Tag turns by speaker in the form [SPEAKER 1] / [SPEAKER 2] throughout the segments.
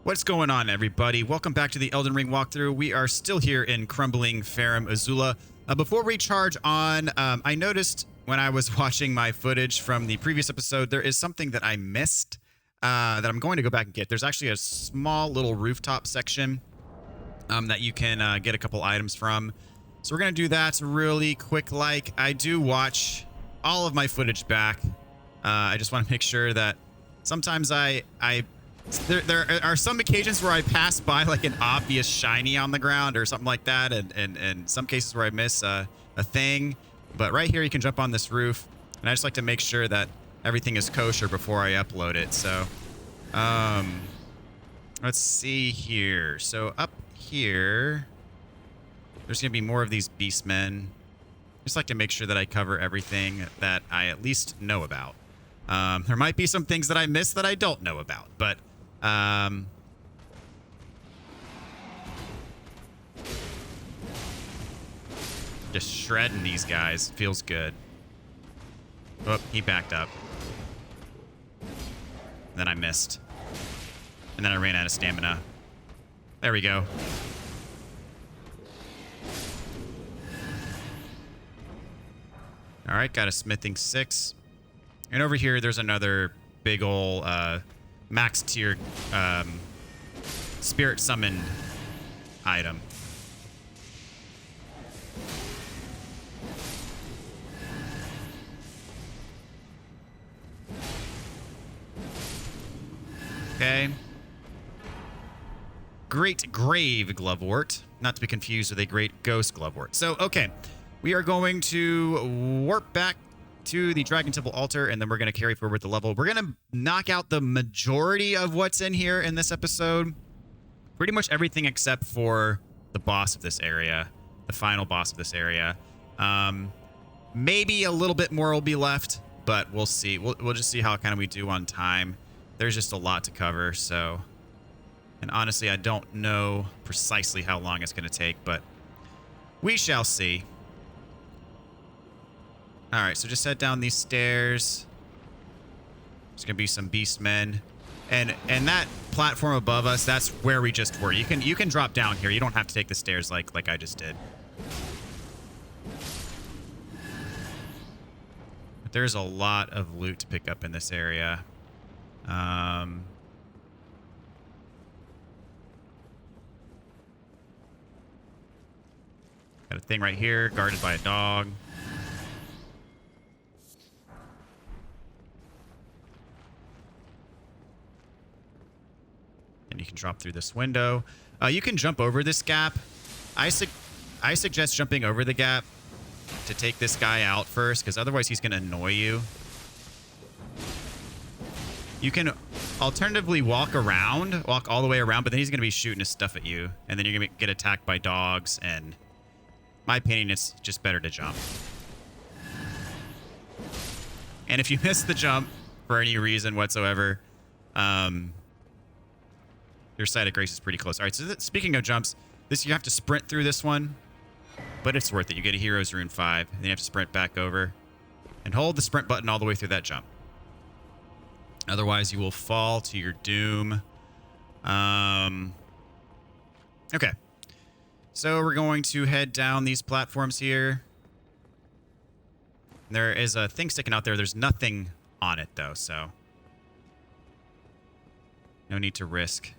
[SPEAKER 1] What's going on, everybody? Welcome back to the Elden Ring walkthrough. We are still here in Crumbling, Farum, Azula. Before we charge on, I noticed when I was watching my footage from the previous episode, there is something that I missed that I'm going to go back and get. There's actually a small little rooftop section that you can get a couple items from. So we're going to do that really quick. Like, I do watch all of my footage back. I just want to make sure that sometimes there are some occasions where I pass by like an obvious shiny on the ground or something like that, and some cases where I miss a thing. But right here, you can jump on this roof, and I just like to make sure that everything is kosher before I upload it. So, let's see here. So up here, there's gonna be more of these beastmen. Just like to make sure that I cover everything that I at least know about. There might be some things that I missed that I don't know about, but just shredding these guys feels good. Oh, he backed up. Then I missed. And then I ran out of stamina. There we go. All right, got a smithing 6. And over here, there's another big ol' max tier spirit summoned item. Okay. Great Grave Glovewort, not to be confused with a Great Ghost Glovewort. So, okay, we are going to warp back to the Dragon Temple altar, and then we're going to carry forward the level. We're going to knock out the majority of what's in here in this episode. Pretty much everything except for the boss of this area, the final boss of this area. Maybe a little bit more will be left, but we'll see. We'll just see how kind of we do on time. There's just a lot to cover, so... And honestly, I don't know precisely how long it's going to take, but we shall see. All right, so just head down these stairs. There's gonna be some beastmen, and that platform above us, that's where we just were. You can drop down here. You don't have to take the stairs like I just did. But there's a lot of loot to pick up in this area. Got a thing right here, guarded by a dog. And you can drop through this window. You can jump over this gap. I suggest jumping over the gap to take this guy out first, because otherwise he's going to annoy you. You can alternatively walk all the way around, but then he's going to be shooting his stuff at you, and then you're going to get attacked by dogs, and my opinion, it's just better to jump. And if you miss the jump for any reason whatsoever, your site of grace is pretty close. All right, so speaking of jumps, you have to sprint through this one, but it's worth it. You get a Hero's Rune 5, and then you have to sprint back over and hold the sprint button all the way through that jump. Otherwise, you will fall to your doom. Okay. So we're going to head down these platforms here. There is a thing sticking out there. There's nothing on it, though, so no need to risk. All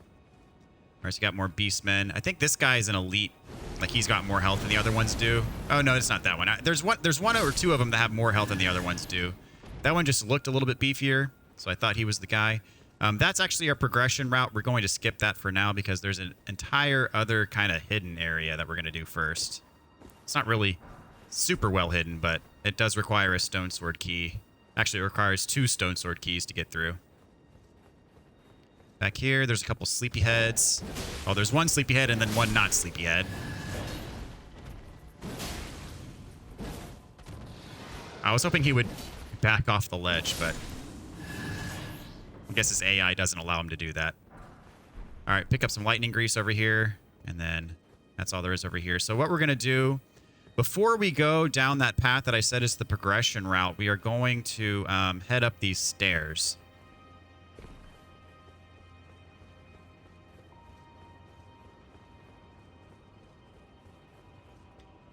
[SPEAKER 1] right, so you got more beastmen. I think this guy is an elite. Like, he's got more health than the other ones do. Oh, no, it's not that one. There's one or two of them that have more health than the other ones do. That one just looked a little bit beefier, so I thought he was the guy. That's actually our progression route. We're going to skip that for now because there's an entire other kind of hidden area that we're going to do first. It's not really super well hidden, but it does require a stone sword key. Actually, it requires 2 stone sword keys to get through. Back here, there's a couple sleepyheads. Oh, there's one sleepyhead and then one not sleepyhead. I was hoping he would back off the ledge, but I guess his AI doesn't allow him to do that. All right, pick up some lightning grease over here, and then that's all there is over here. So what we're going to do, before we go down that path that I said is the progression route, we are going to head up these stairs.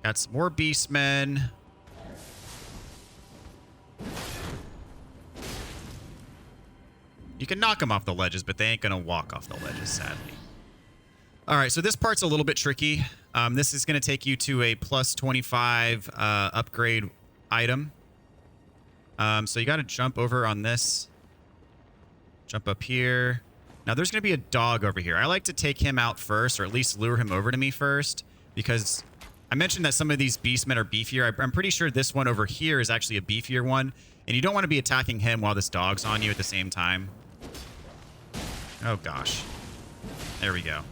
[SPEAKER 1] Got some more beastmen. You can knock them off the ledges, but they ain't going to walk off the ledges, sadly. All right, so this part's a little bit tricky. This is going to take you to a plus 25 upgrade item. So you got to jump over on this. Jump up here. Now, there's going to be a dog over here. I like to take him out first, or at least lure him over to me first, because I mentioned that some of these beastmen are beefier. I'm pretty sure this one over here is actually a beefier one, and you don't want to be attacking him while this dog's on you at the same time. Oh, gosh. There we go.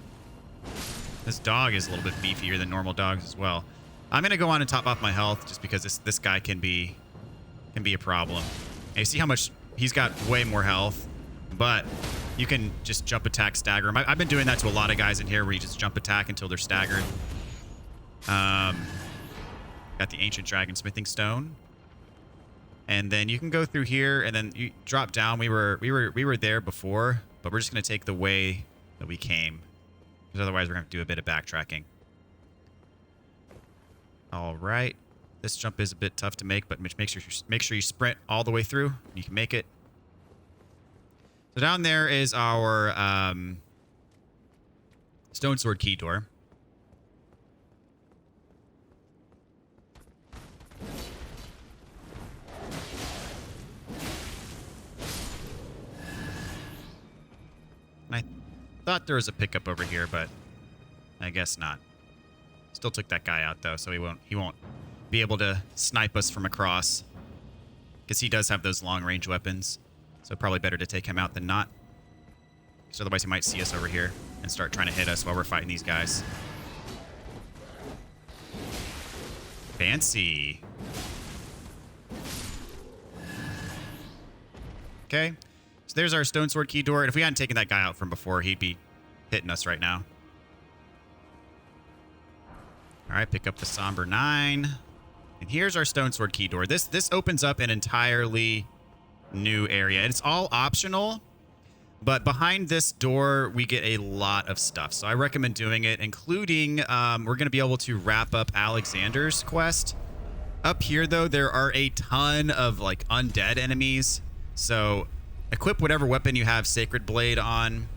[SPEAKER 1] This dog is a little bit beefier than normal dogs as well. I'm going to go on and top off my health just because this guy can be a problem. And you see how much he's got way more health, but you can just jump attack, stagger him. I've been doing that to a lot of guys in here where you just jump attack until they're staggered. Got the Ancient Dragon Smithing Stone. And then you can go through here and then you drop down. We were there before, but we're just going to take the way that we came, because otherwise we're going to have to do a bit of backtracking. All right. This jump is a bit tough to make, but make sure you sprint all the way through. You can make it. So down there is our Stone Sword Key Door. I thought there was a pickup over here, but I guess not. Still took that guy out though, so he won't be able to snipe us from across, because he does have those long range weapons. So probably better to take him out than not, because otherwise he might see us over here and start trying to hit us while we're fighting these guys. Fancy. Okay. So there's our Stone Sword Key Door. And if we hadn't taken that guy out from before, he'd be hitting us right now. All right, pick up the Somber 9. And here's our Stone Sword Key Door. This opens up an entirely new area. It's all optional, but behind this door, we get a lot of stuff. So I recommend doing it, including we're going to be able to wrap up Alexander's quest. Up here, though, there are a ton of like undead enemies. So equip whatever weapon you have Sacred Blade on.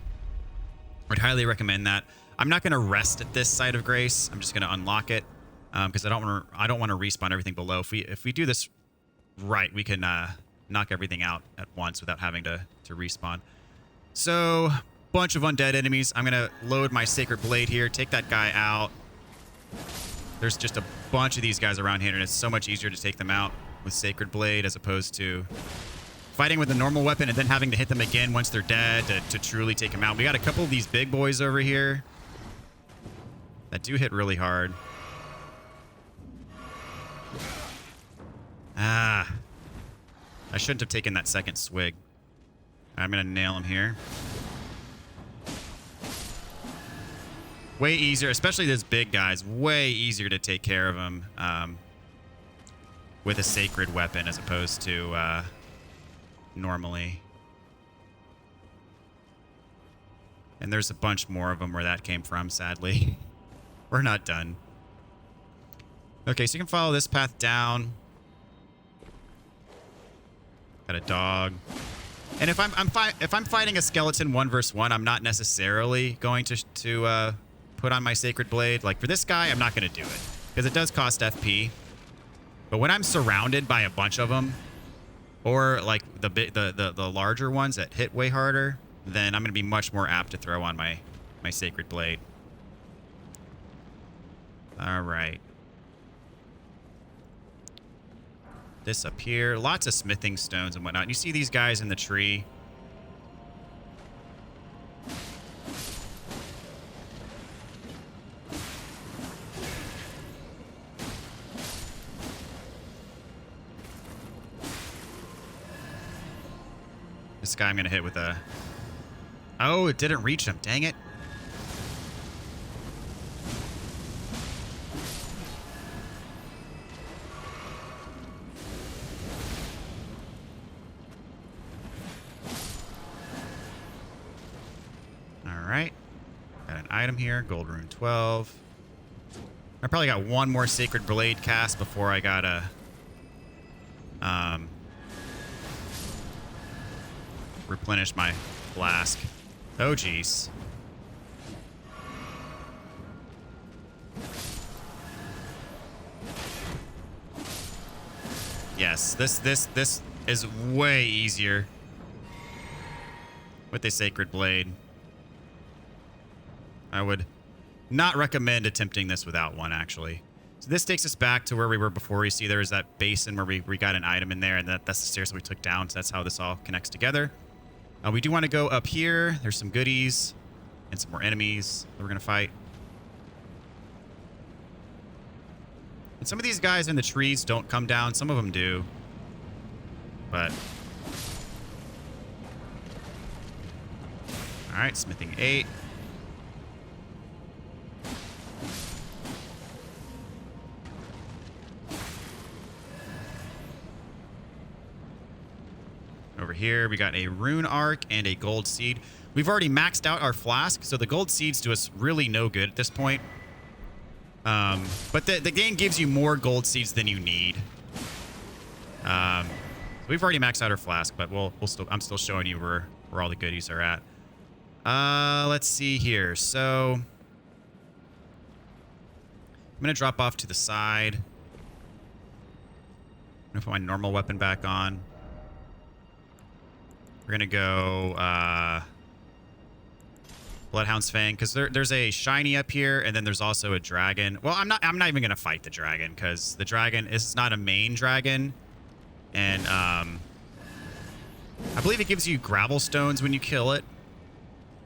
[SPEAKER 1] I'd highly recommend that. I'm not going to rest at this site of grace. I'm just going to unlock it because I don't want to respawn everything below. If we do this right, we can knock everything out at once without having to respawn. So, bunch of undead enemies. I'm going to load my Sacred Blade here, take that guy out. There's just a bunch of these guys around here, and it's so much easier to take them out with Sacred Blade as opposed to fighting with a normal weapon and then having to hit them again once they're dead to truly take them out. We got a couple of these big boys over here that do hit really hard. Ah. I shouldn't have taken that second swig. I'm going to nail him here. Way easier, especially those big guys, way easier to take care of them with a sacred weapon as opposed to normally. And there's a bunch more of them where that came from, sadly. We're not done. Okay, so you can follow this path down. Got a dog. And if I'm fighting a skeleton 1 versus 1, I'm not necessarily going to put on my Sacred Blade. Like for this guy, I'm not going to do it because it does cost FP. But when I'm surrounded by a bunch of them, or like the larger ones that hit way harder, then I'm going to be much more apt to throw on my Sacred Blade. All right. This up here, lots of smithing stones and whatnot. You see these guys in the tree. This guy I'm going to hit with a... Oh, it didn't reach him. Dang it. All right. Got an item here. Gold Rune 12. I probably got one more Sacred Blade cast before I gotta replenish my flask. Oh, jeez. Yes, this is way easier with a Sacred Blade. I would not recommend attempting this without one, actually. So this takes us back to where we were before. You see there is that basin where we got an item in there, and that's the stairs that we took down, so that's how this all connects together. We do want to go up here. There's some goodies and some more enemies that we're going to fight. And some of these guys in the trees don't come down. Some of them do. But... Alright, smithing 8. Over here, we got a rune arc and a gold seed. We've already maxed out our flask, so the gold seeds do us really no good at this point. But the game gives you more gold seeds than you need. We've already maxed out our flask, but I'm still showing you where all the goodies are at. Let's see here. So I'm gonna drop off to the side. I'm gonna put my normal weapon back on. We're gonna go Bloodhound's Fang, because there's a shiny up here, and then there's also a dragon. Well, I'm not even gonna fight the dragon, because the dragon is not a main dragon, and I believe it gives you gravel stones when you kill it,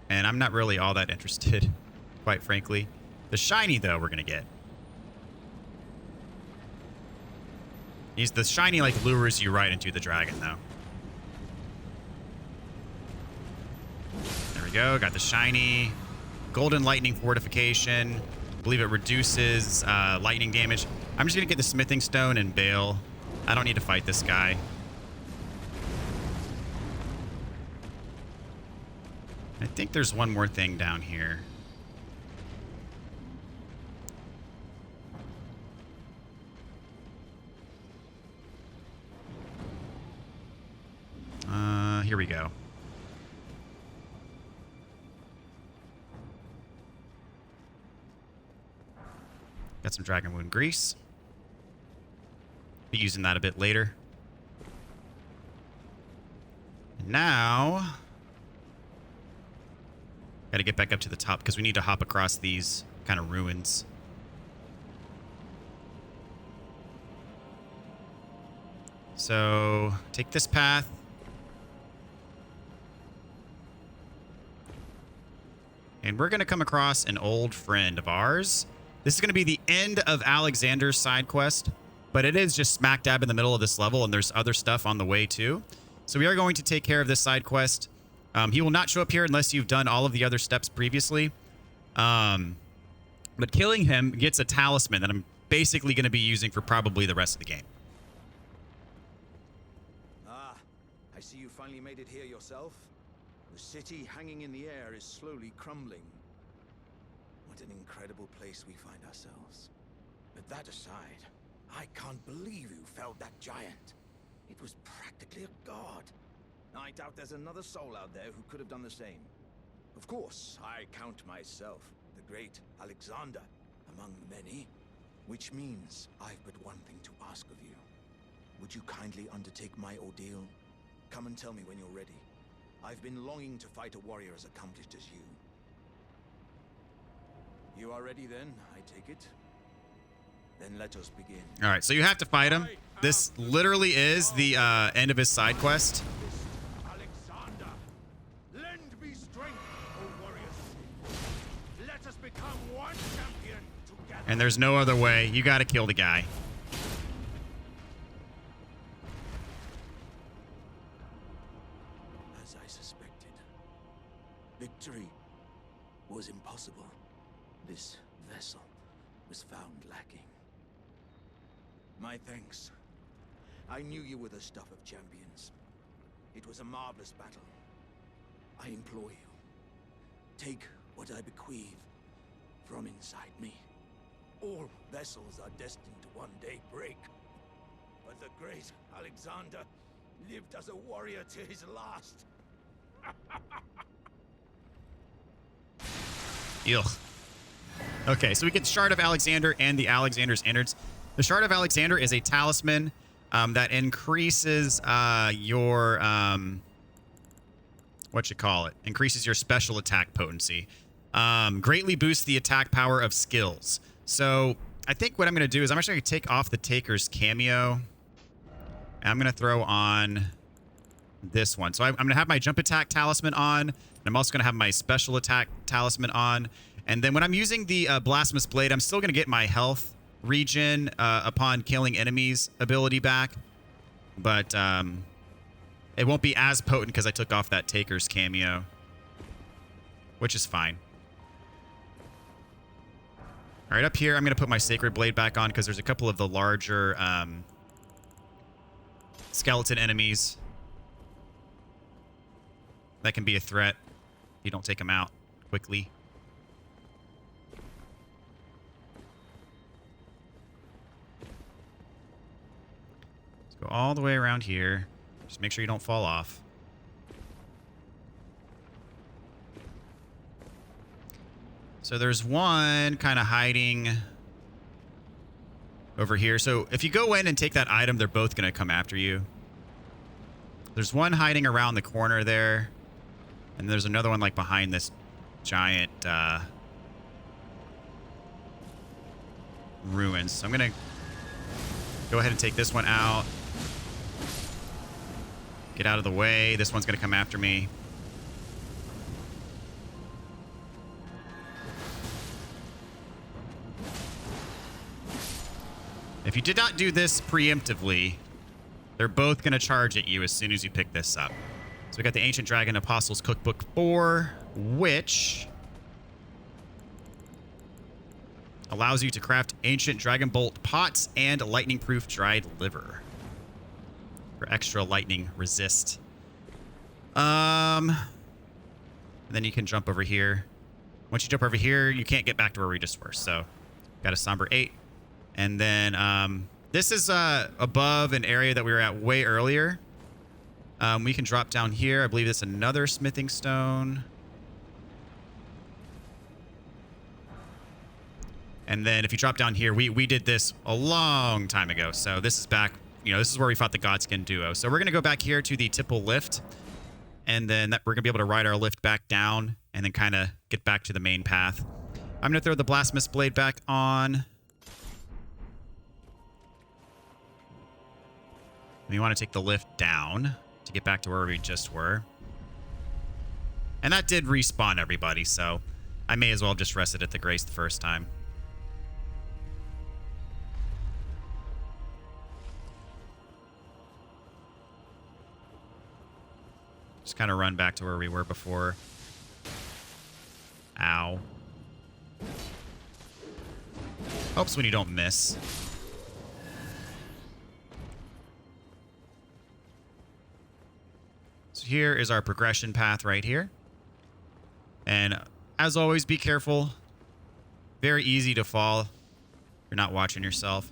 [SPEAKER 1] and I'm not really all that interested, quite frankly. The shiny, though, we're gonna get. The shiny like lures you right into the dragon, though. There we go. Got the shiny. Golden lightning fortification. I believe it reduces lightning damage. I'm just going to get the smithing stone and bail. I don't need to fight this guy. I think there's one more thing down here. Here we go. Got some Dragon Wound Grease. Be using that a bit later. And now, got to get back up to the top because we need to hop across these kind of ruins. So, take this path. And we're going to come across an old friend of ours. This is going to be the end of Alexander's side quest, but it is just smack dab in the middle of this level, and there's other stuff on the way too. So we are going to take care of this side quest. He will not show up here unless you've done all of the other steps previously. But killing him gets a talisman that I'm basically going to be using for probably the rest of the game.
[SPEAKER 2] Ah, I see you finally made it here yourself. The city hanging in the air is slowly crumbling. What an incredible place we find ourselves. But that aside, I can't believe you felled that giant. It was practically a god. I doubt there's another soul out there who could have done the same. Of course, I count myself, the great Alexander, among many, which means I've but one thing to ask of you. Would you kindly undertake my ordeal? Come and tell me when you're ready. I've been longing to fight a warrior as accomplished as you. You are ready then, I take it? Then let us begin.
[SPEAKER 1] All right, so you have to fight him. This literally is the end of his side quest.
[SPEAKER 2] Alexander, lend me strength, O warriors. Let us become one champion together.
[SPEAKER 1] And there's no other way. You got to kill the guy.
[SPEAKER 2] As I suspected, victory was impossible. This vessel was found lacking. My thanks. I knew you were the stuff of champions. It was a marvelous battle. I implore you, take what I bequeath from inside me. All vessels are destined to one day break. But the great Alexander lived as a warrior to his last.
[SPEAKER 1] Ugh. Okay, so we get Shard of Alexander and the Alexander's Innards. The Shard of Alexander is a talisman that increases your increases your special attack potency. Greatly boosts the attack power of skills. So I think what I'm going to do is I'm actually going to take off the Taker's cameo. And I'm going to throw on this one. So I'm going to have my jump attack talisman on. And I'm also going to have my special attack talisman on. And then when I'm using the Blasphemous Blade, I'm still going to get my health regen upon killing enemies ability back. But it won't be as potent because I took off that Taker's cameo, which is fine. All right, up here, I'm going to put my Sacred Blade back on because there's a couple of the larger skeleton enemies that can be a threat if you don't take them out quickly. Let's go all the way around here. Just make sure you don't fall off. So there's one kind of hiding over here. So if you go in and take that item, they're both going to come after you. There's one hiding around the corner there. And there's another one like behind this giant ruins. So I'm going to go ahead and take this one out. Get out of the way. This one's going to come after me. If you did not do this preemptively, they're both going to charge at you as soon as you pick this up. So we got the Ancient Dragon Apostles Cookbook 4, which allows you to craft Ancient Dragon Bolt pots and lightning-proof dried liver for extra lightning resist. And then you can jump over here. Once you jump over here, you can't get back to where we just were. So got a Somber 8. And then this is above an area that we were at way earlier. We can drop down here. I believe it's another smithing stone. And then if you drop down here, we did this a long time ago. So this is back, this is where we fought the Godskin duo. So we're going to go back here to the Tipple lift. And then we're going to be able to ride our lift back down and then kind of get back to the main path. I'm going to throw the Blasphemous Blade back on. We want to take the lift down to get back to where we just were. And that did respawn everybody, so I may as well have just rested at the Grace the first time. Just kind of run back to where we were before. Ow. Helps when you don't miss. So here is our progression path right here. And as always, be careful. Very easy to fall. You're not watching yourself.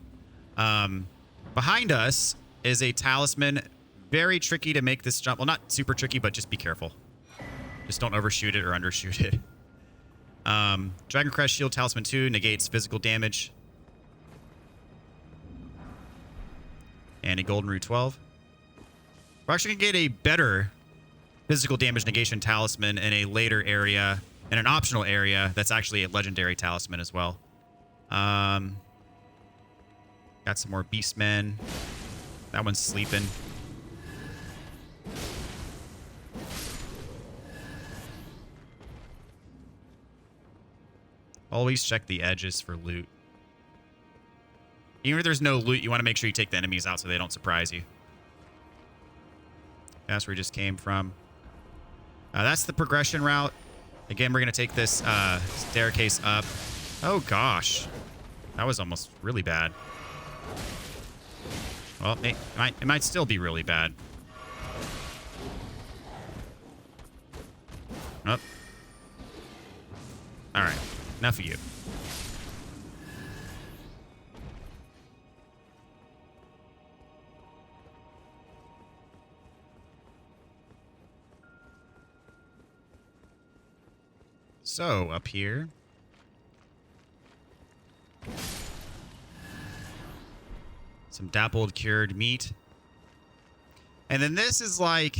[SPEAKER 1] Behind us is a talisman. Very tricky to make this jump. Well, not super tricky, but just be careful. Just don't overshoot it or undershoot it. Dragon Crest Shield Talisman 2 negates physical damage. And a Golden Rue 12. We're actually going to get a better physical damage negation talisman in a later area, in an optional area that's actually a legendary talisman as well. Got some more Beastmen. That one's sleeping. Always check the edges for loot. Even if there's no loot, you want to make sure you take the enemies out so they don't surprise you. That's where we just came from. That's the progression route. Again, we're going to take this staircase up. Oh, gosh. That was almost really bad. Well, it might still be really bad. Oh. All right. Enough of you. So, up here. Some dappled cured meat. And then this is like,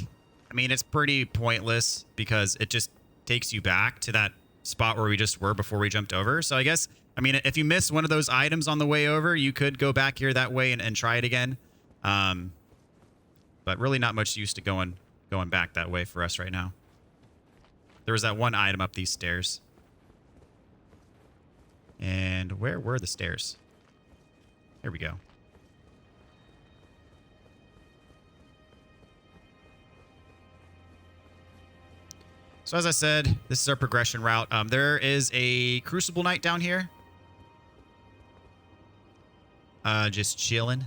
[SPEAKER 1] I mean, it's pretty pointless because it just takes you back to that spot where we just were before we jumped over. So I guess, I mean, if you miss one of those items on the way over, you could go back here that way and try it again. But really not much use to going back that way for us right now. There was that one item up these stairs. And where were the stairs? There we go. So as I said, this is our progression route. There is a Crucible Knight down here. Just chilling.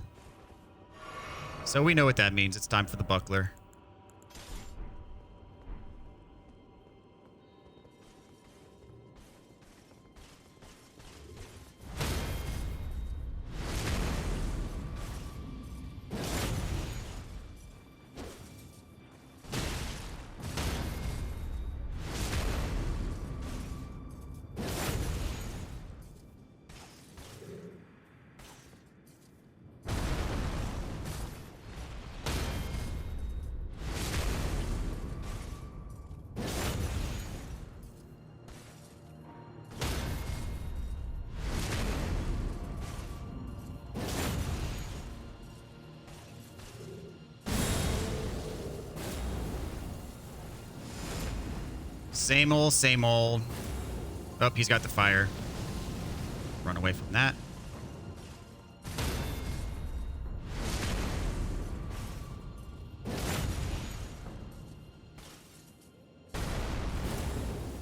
[SPEAKER 1] So we know what that means. It's time for the buckler. Same old, same old. Oh, he's got the fire. Run away from that.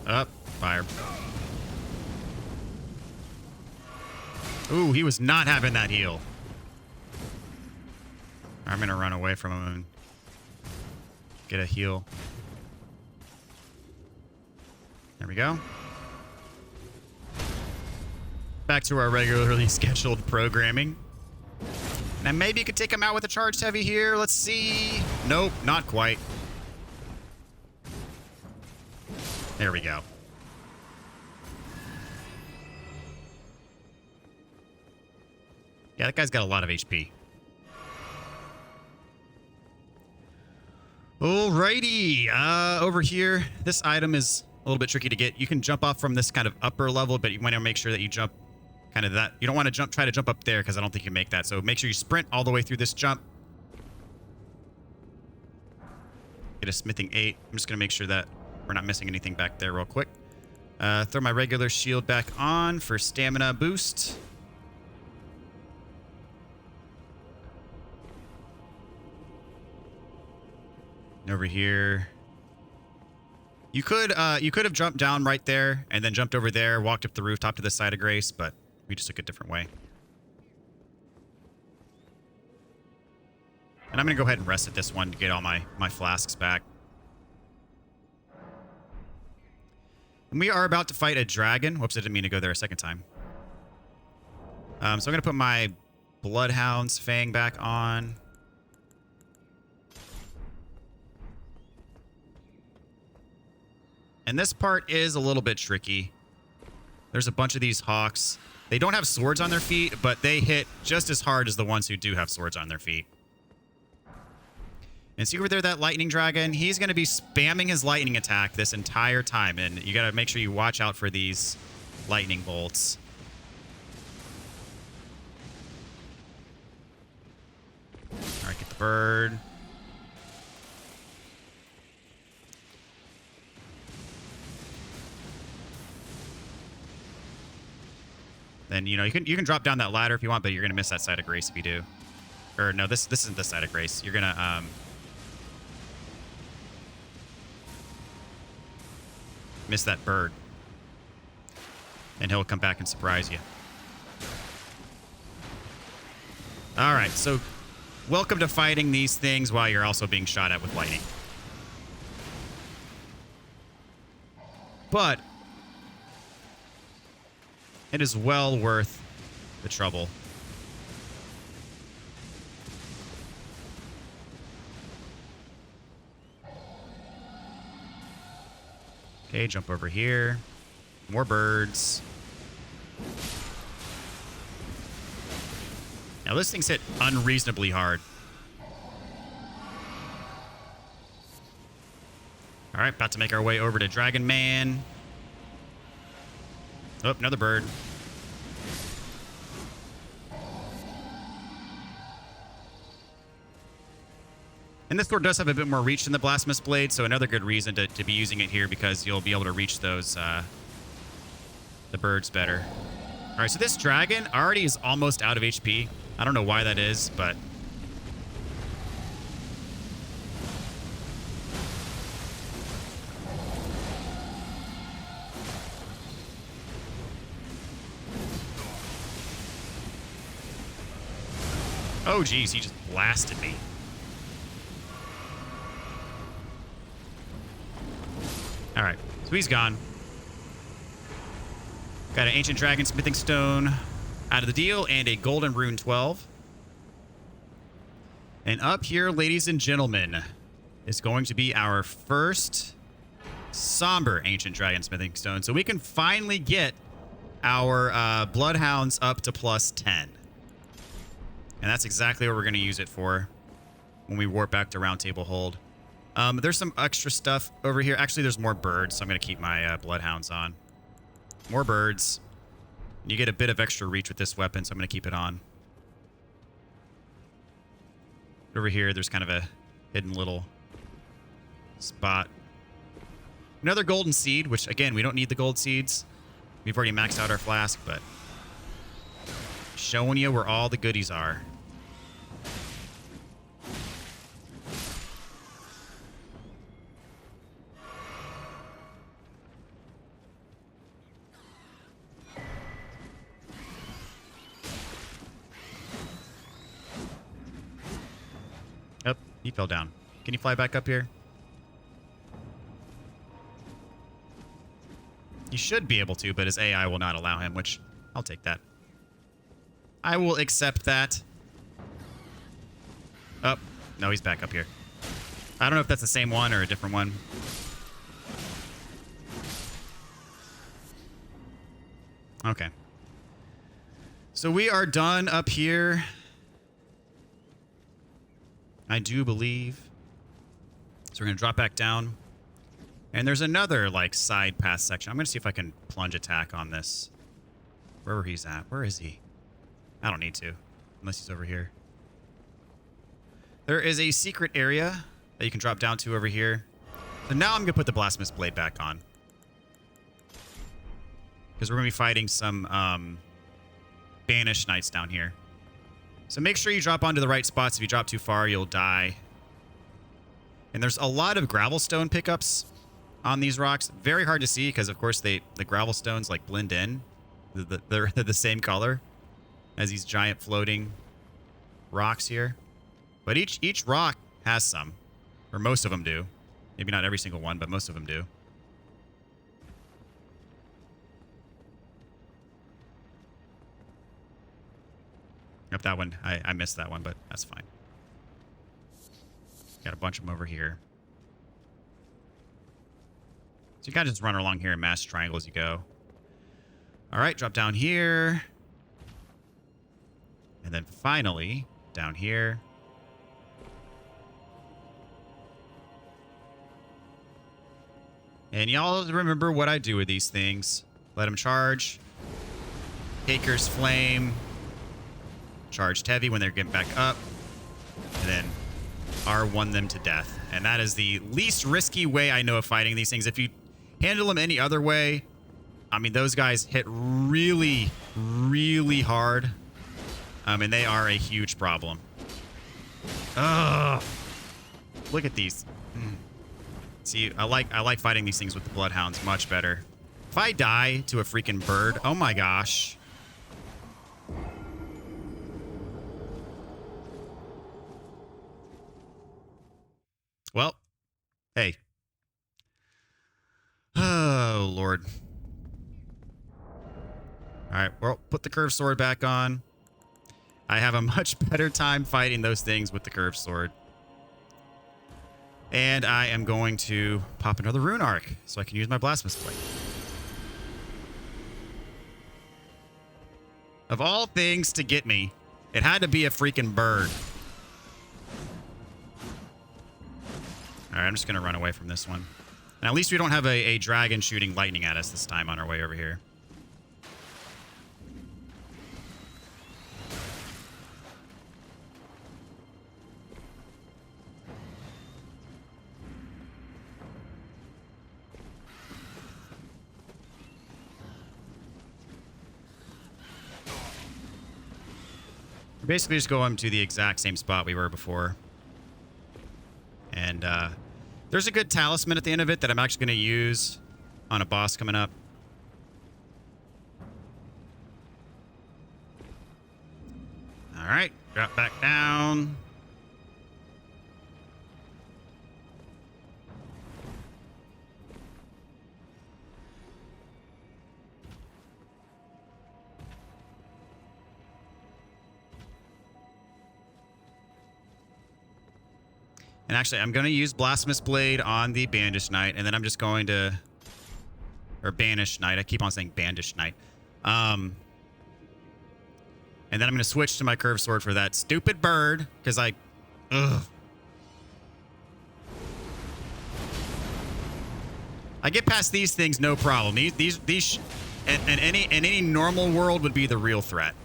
[SPEAKER 1] Up, fire. Ooh, he was not having that heal. I'm gonna run away from him and get a heal. There we go. Back to our regularly scheduled programming. Now maybe you could take him out with a charged heavy here. Let's see. Nope, not quite. There we go. Yeah, that guy's got a lot of HP. Alrighty. Over here, this item is a little bit tricky to get. You can jump off from this kind of upper level, but you want to make sure that you jump kind of that. You don't want to try to jump up there because I don't think you make that. So make sure you sprint all the way through this jump. Get a smithing 8. I'm just going to make sure that we're not missing anything back there real quick. Throw my regular shield back on for stamina boost. Over here. You could have jumped down right there and then jumped over there, walked up the rooftop to the side of Grace, but we just took a different way. And I'm going to go ahead and rest at this one to get all my flasks back. And we are about to fight a dragon. Whoops, I didn't mean to go there a second time. So I'm going to put my Bloodhound's Fang back on. And this part is a little bit tricky. There's a bunch of these hawks. They don't have swords on their feet, but they hit just as hard as the ones who do have swords on their feet. And see over there, that lightning dragon? He's going to be spamming his lightning attack this entire time. And you got to make sure you watch out for these lightning bolts. All right, get the bird. Then, you know, you can drop down that ladder if you want, but you're going to miss that side of Grace if you do. Or, no, this isn't the side of Grace. You're going to, miss that bird. And he'll come back and surprise you. All right, so welcome to fighting these things while you're also being shot at with lightning. But it is well worth the trouble. Okay, jump over here. More birds. Now this thing's hit unreasonably hard. All right, about to make our way over to Dragon Man. Oh, another bird. And this sword does have a bit more reach than the Blasphemous Blade, so another good reason to be using it here, because you'll be able to reach those the birds better. All right, so this dragon already is almost out of HP. I don't know why that is, but... Oh, geez, he just blasted me. All right, so he's gone. Got an Ancient Dragon Smithing Stone out of the deal and a Golden Rune 12. And up here, ladies and gentlemen, is going to be our first Somber Ancient Dragon Smithing Stone. So we can finally get our Bloodhounds up to +10. And that's exactly what we're going to use it for when we warp back to Round Table Hold. There's some extra stuff over here. Actually, there's more birds, so I'm going to keep my Bloodhounds on. More birds. You get a bit of extra reach with this weapon, so I'm going to keep it on. Over here, there's kind of a hidden little spot. Another golden seed, which, again, we don't need the gold seeds. We've already maxed out our flask, but showing you where all the goodies are. Oh, he fell down. Can you fly back up here? You should be able to, but his AI will not allow him, which I'll take that. I will accept that. Oh, no, he's back up here. I don't know if that's the same one or a different one. Okay. So we are done up here. I do believe. So we're going to drop back down. And there's another, like, side path section. I'm going to see if I can plunge attack on this. Wherever he's at. Where is he? I don't need to, unless he's over here. There is a secret area that you can drop down to over here. So now I'm going to put the Blasphemous Blade back on. Because we're going to be fighting some Banished Knights down here. So make sure you drop onto the right spots. If you drop too far, you'll die. And there's a lot of gravel stone pickups on these rocks. Very hard to see because, of course, the gravel stones like blend in. They're the same color as these giant floating rocks here. But each rock has some, or most of them do. Maybe not every single one, but most of them do. Yep, that one. I missed that one, but that's fine. Got a bunch of them over here. So you kind of just run along here and mash triangle as you go. All right, drop down here. And then finally, down here. And y'all remember what I do with these things. Let them charge. Taker's Flame. Charged heavy when they're getting back up. And then R1 them to death. And that is the least risky way I know of fighting these things. If you handle them any other way, I mean, those guys hit really, really hard. And they are a huge problem. Ugh. Look at these. See, I like fighting these things with the Bloodhounds much better. If I die to a freaking bird, oh my gosh. Well, hey. Oh, Lord. All right, well, put the curved sword back on. I have a much better time fighting those things with the curved sword. And I am going to pop another rune arc so I can use my Blasphemous Blade. Of all things to get me, it had to be a freaking bird. All right, I'm just going to run away from this one. And at least we don't have a dragon shooting lightning at us this time on our way over here. We're basically just going to the exact same spot we were before. And there's a good talisman at the end of it that I'm actually going to use on a boss coming up. All right, drop back down. And actually, I'm going to use Blasphemous Blade on the Bandaged Knight, and then I'm just going to... Or Banished Knight. I keep on saying Bandaged Knight. And then I'm going to switch to my Curved Sword for that stupid bird, because I... Ugh. I get past these things, no problem. These and any normal world would be the real threat.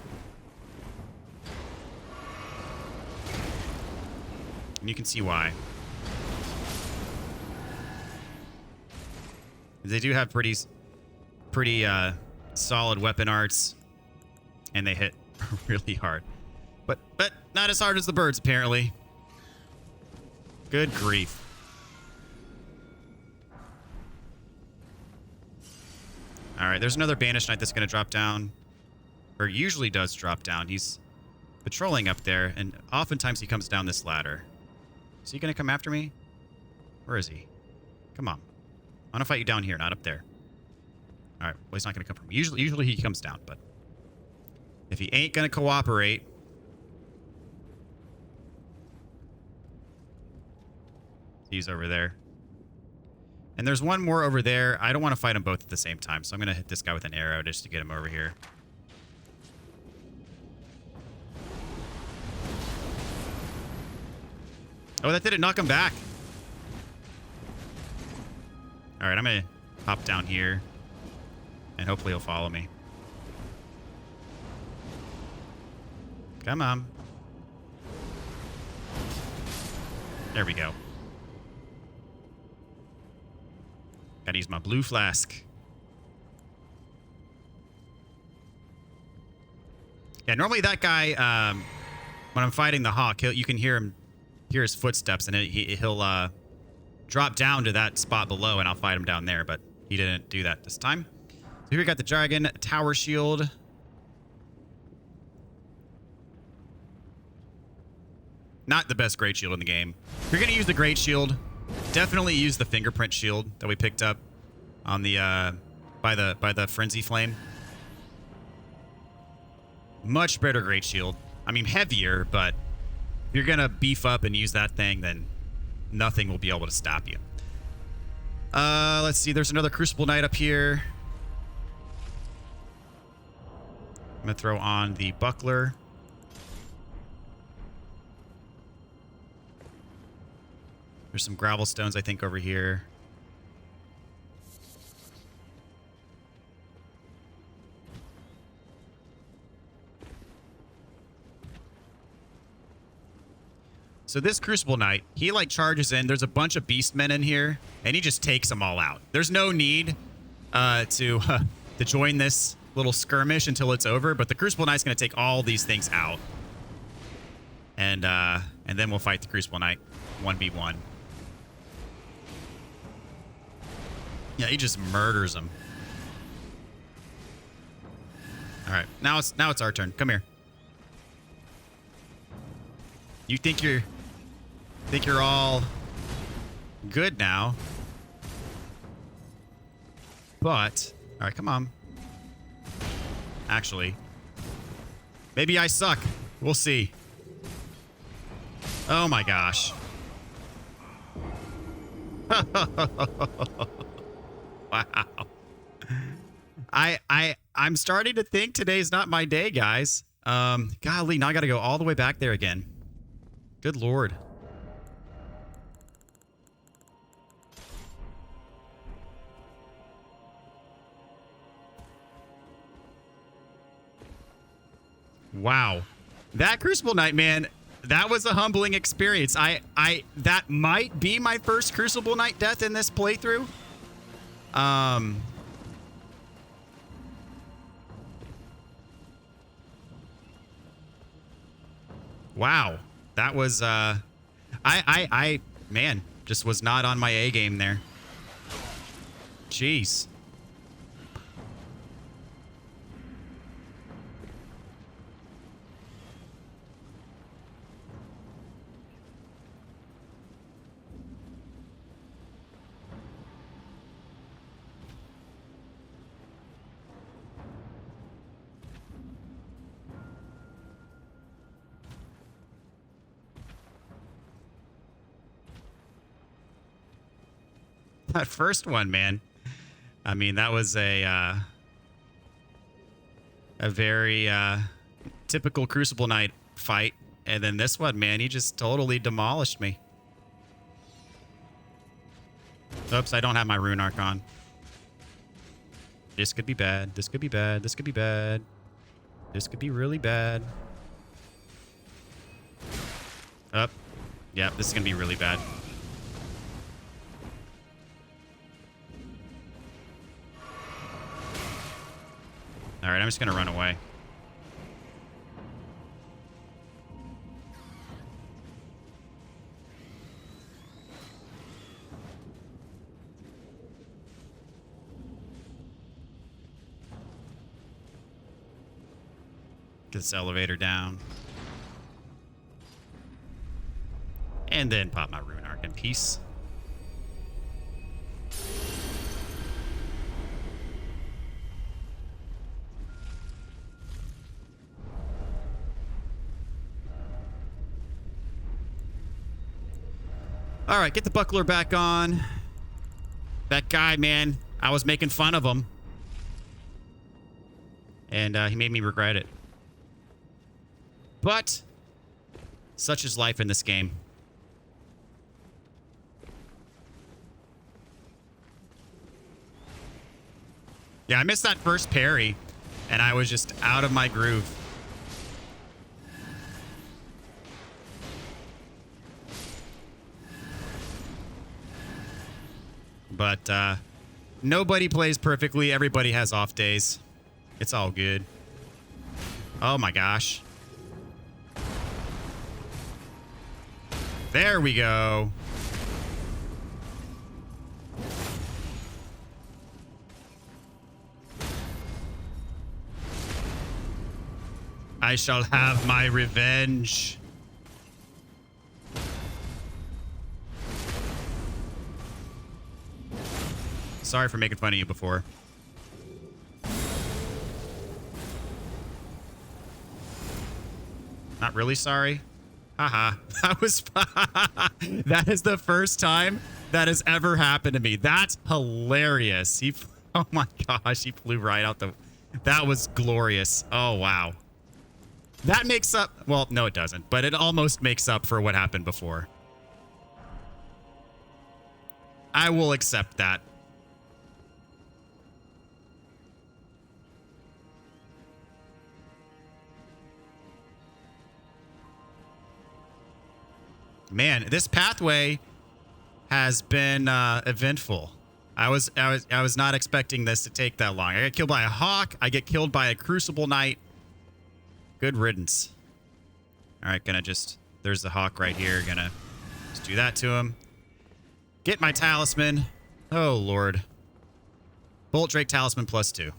[SPEAKER 1] And you can see why. They do have pretty solid weapon arts, and they hit really hard. But not as hard as the birds, apparently. Good grief. All right, there's another Banished Knight that's going to drop down. Or usually does drop down. He's patrolling up there, and oftentimes he comes down this ladder. Is he going to come after me? Where is he? Come on. I want to fight you down here, not up there. All right. Well, he's not going to come from me. Usually he comes down, but if he ain't going to cooperate... He's over there. And there's one more over there. I don't want to fight them both at the same time, so I'm going to hit this guy with an arrow just to get him over here. Oh, that didn't knock him back. All right, I'm going to hop down here, and hopefully he'll follow me. Come on. There we go. Gotta use my blue flask. Yeah, normally that guy, when I'm fighting the hawk, you can hear his footsteps, and he'll drop down to that spot below, and I'll fight him down there, but he didn't do that this time. So here we got the dragon tower shield. Not the best great shield in the game. If you're gonna use the great shield, definitely use the fingerprint shield that we picked up on the by the frenzy flame. Much better great shield. I mean, heavier, but if you're gonna beef up and use that thing, then nothing will be able to stop you. Let's see. There's another Crucible Knight up here. I'm gonna throw on the buckler. There's some gravel stones, I think, over here. So this Crucible Knight, he like charges in. There's a bunch of beastmen in here, and he just takes them all out. There's no need to join this little skirmish until it's over, but the Crucible Knight's going to take all these things out. And then we'll fight the Crucible Knight 1v1. Yeah, he just murders them. All right, now it's our turn. Come here. You think you're all good now, but all right, come on. Actually, maybe I suck. We'll see. Oh my gosh. Wow. I'm starting to think today's not my day, guys. Golly, now I gotta go all the way back there again. Good lord. Wow. That Crucible Knight, man, that was a humbling experience. That might be my first Crucible Knight death in this playthrough. Wow. That was, man, just was not on my A game there. Jeez. That first one, man. I mean, that was a very typical Crucible Knight fight. And then this one, man, he just totally demolished me. Oops, I don't have my rune arc on. This could be bad. This could be bad. This could be bad. This could be really bad. Up. Yep, this is going to be really bad. All right, I'm just going to run away. Get this elevator down. And then pop my rune arc in peace. All right, get the buckler back on. That guy, man, I was making fun of him. And he made me regret it. But such is life in this game. Yeah, I missed that first parry, and I was just out of my groove. But nobody plays perfectly. Everybody has off days. It's all good. Oh my gosh. There we go. I shall have my revenge. Sorry for making fun of you before. Not really sorry. Haha. That was that is the first time that has ever happened to me. That's hilarious. Oh my gosh, he flew right out the... That was glorious. Oh wow. That makes up... Well, no it doesn't, but it almost makes up for what happened before. I will accept that. Man, this pathway has been eventful. I was not expecting this to take that long. I get killed by a hawk. I get killed by a Crucible Knight. Good riddance. All right, gonna just... There's the hawk right here. Gonna just do that to him. Get my talisman. Oh, Lord. Bolt Drake talisman +2.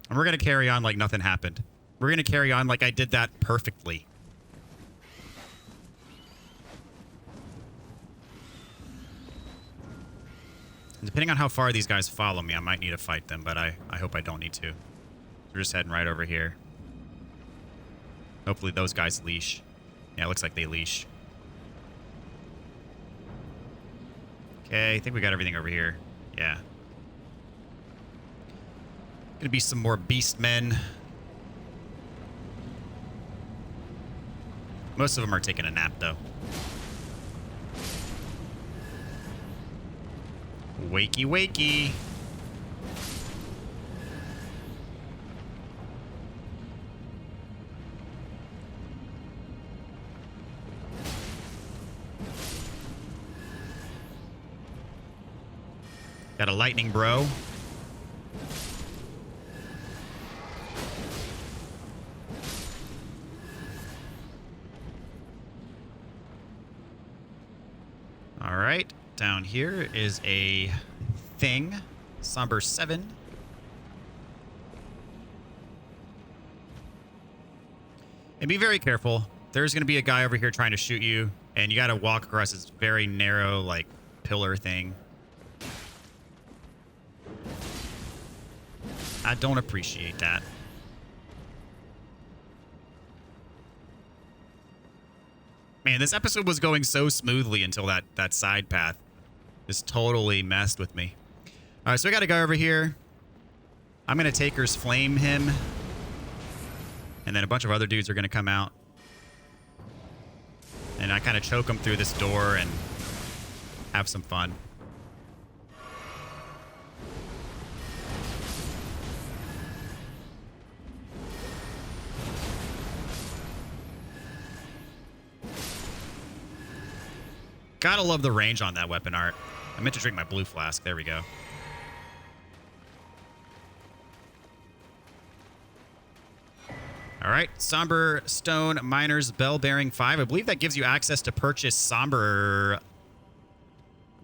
[SPEAKER 1] And we're gonna carry on like nothing happened. We're going to carry on like I did that perfectly. And depending on how far these guys follow me, I might need to fight them, but I hope I don't need to. So we're just heading right over here. Hopefully those guys leash. Yeah, it looks like they leash. Okay, I think we got everything over here. Yeah. Gonna be some more beast men. Most of them are taking a nap, though. Wakey, wakey. Got a lightning bro. All right, down here is a thing, Somber 7. And be very careful. There's going to be a guy over here trying to shoot you, and you got to walk across this very narrow, like, pillar thing. I don't appreciate that. Man, this episode was going so smoothly until that side path just totally messed with me. All right, so we got a guy over here. I'm going to Taker's Flame him. And then a bunch of other dudes are going to come out. And I kind of choke them through this door and have some fun. Gotta love the range on that weapon art. I meant to drink my blue flask. There we go. All right. Somber Stone Miner's Bell Bearing 5. I believe that gives you access to purchase Somber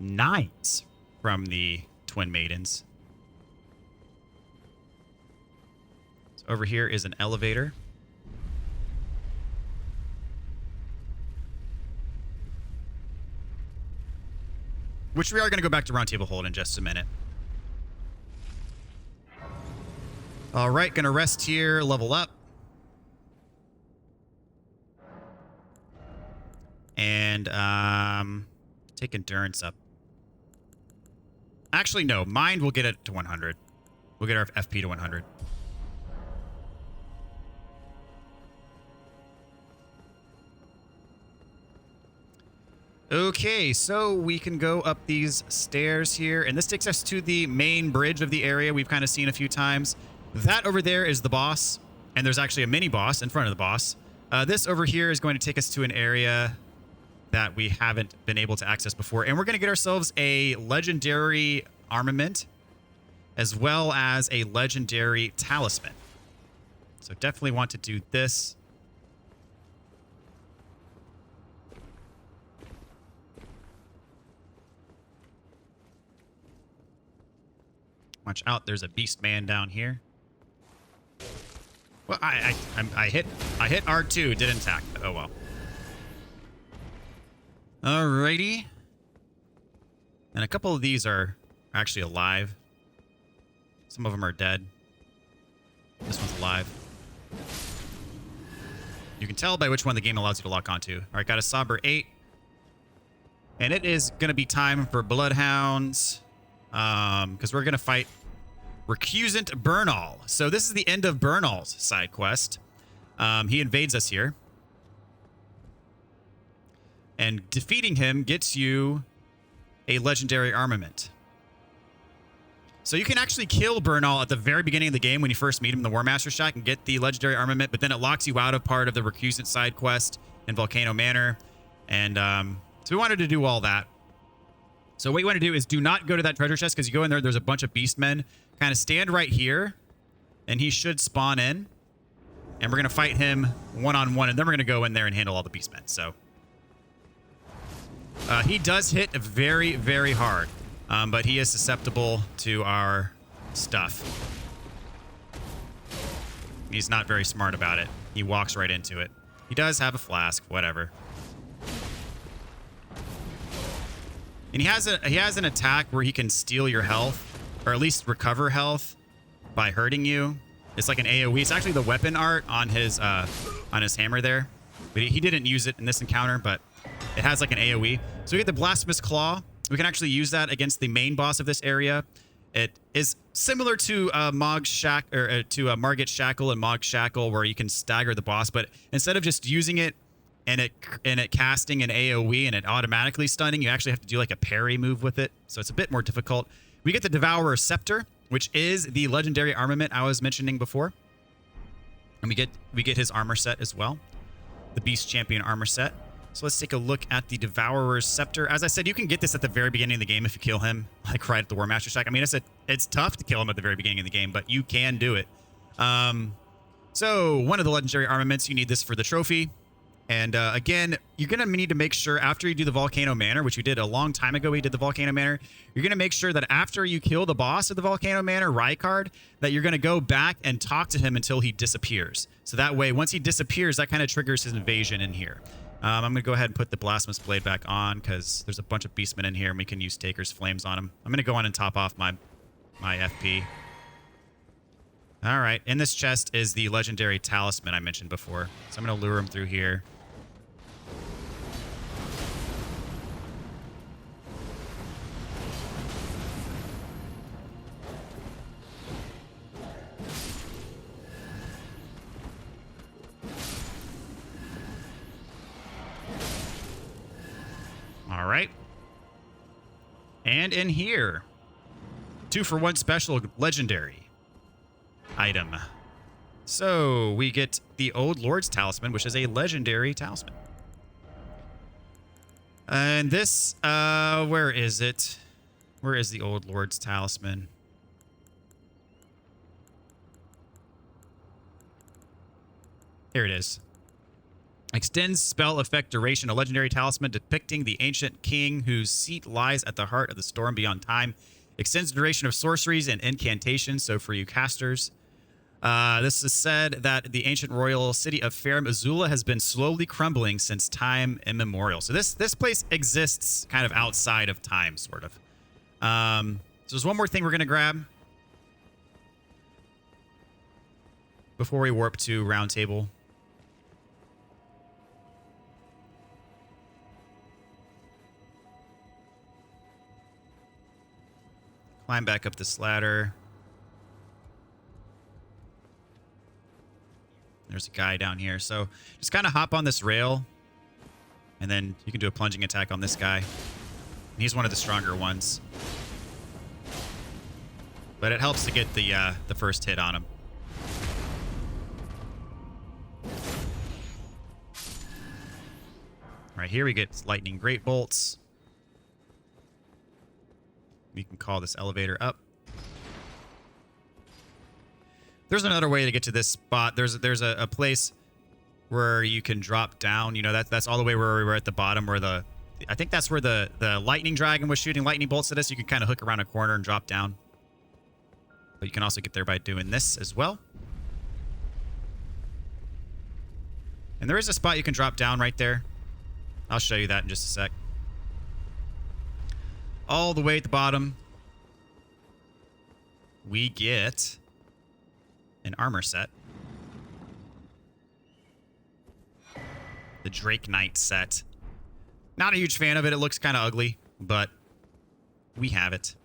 [SPEAKER 1] Knights from the Twin Maidens. So over here is an elevator. Which we are going to go back to Roundtable Hold in just a minute. All right, going to rest here, level up. And take Endurance up. Actually, no. Mind will get it to 100. We'll get our FP to 100. Okay, so we can go up these stairs here, and this takes us to the main bridge of the area we've kind of seen a few times. That over there is the boss, and there's actually a mini boss in front of the boss. This over here is going to take us to an area that we haven't been able to access before, and we're going to get ourselves a legendary armament as well as a legendary talisman. So definitely want to do this. Watch out, there's a beast man down here. Well, I hit R2, didn't attack. Oh well. Alrighty. And a couple of these are actually alive. Some of them are dead. This one's alive. You can tell by which one the game allows you to lock onto. All right, got a Somber 8. And it is going to be time for Bloodhounds. Because we're going to fight Recusant Bernahl. So this is the end of Bernahl's side quest. He invades us here. And defeating him gets you a legendary armament. So you can actually kill Bernahl at the very beginning of the game when you first meet him in the War Master Shack and get the legendary armament, but then it locks you out of part of the Recusant side quest in Volcano Manor. And so we wanted to do all that. So what you want to do is do not go to that treasure chest, because you go in there, there's a bunch of beastmen. Kind of stand right here, and he should spawn in. And we're going to fight him one-on-one, and then we're going to go in there and handle all the beastmen. So he does hit very, very hard, but he is susceptible to our stuff. He's not very smart about it. He walks right into it. He does have a flask, whatever. And he has an attack where he can steal your health, or at least recover health by hurting you. It's like an AoE. It's actually the weapon art on his hammer there. But he didn't use it in this encounter, but it has like an AoE. So we get the Blasphemous Claw. We can actually use that against the main boss of this area. It is similar to Margit Shackle and Mog Shackle, where you can stagger the boss, but instead of just using it and it casting an AoE and it automatically stunning, you actually have to do like a parry move with it. So it's a bit more difficult. We get the Devourer Scepter, which is the legendary armament I was mentioning before. And we get his armor set as well, the Beast Champion armor set. So let's take a look at the Devourer's Scepter. As I said, you can get this at the very beginning of the game if you kill him, like right at the War Master Shack. I mean, it's tough to kill him at the very beginning of the game, but you can do it. So one of the legendary armaments, you need this for the trophy. And again, you're going to need to make sure after you do the Volcano Manor, which we did a long time ago, we did the Volcano Manor, you're going to make sure that after you kill the boss of the Volcano Manor, Rykard, that you're going to go back and talk to him until he disappears. So that way, once he disappears, that kind of triggers his invasion in here. I'm going to go ahead and put the Blasphemous Blade back on because there's a bunch of beastmen in here and we can use Taker's Flames on them. I'm going to go on and top off my FP. All right. In this chest is the legendary talisman I mentioned before. So I'm going to lure him through here. All right. And in here, 2-for-1 special legendary item. So we get the Old Lord's Talisman, which is a legendary talisman. And this, where is it? Where is the Old Lord's Talisman? Here it is. Extends spell effect duration, a legendary talisman depicting the ancient king whose seat lies at the heart of the storm beyond time. Extends the duration of sorceries and incantations, so for you casters. This is said that the ancient royal city of Farum, Azula, has been slowly crumbling since time immemorial. So this place exists kind of outside of time, sort of. So there's one more thing we're going to grab before we warp to Round Table. Climb back up this ladder. There's a guy down here. So just kind of hop on this rail. And then you can do a plunging attack on this guy. And he's one of the stronger ones. But it helps to get the first hit on him. All right, here we get lightning great bolts. We can call this elevator up. There's another way to get to this spot. There's a place where you can drop down. You know, that's all the way where we were at the bottom where I think that's where the lightning dragon was shooting lightning bolts at us. You can kind of hook around a corner and drop down. But you can also get there by doing this as well. And there is a spot you can drop down right there. I'll show you that in just a sec. All the way at the bottom, we get an armor set. The Drake Knight set. Not a huge fan of it. It looks kind of ugly, but we have it.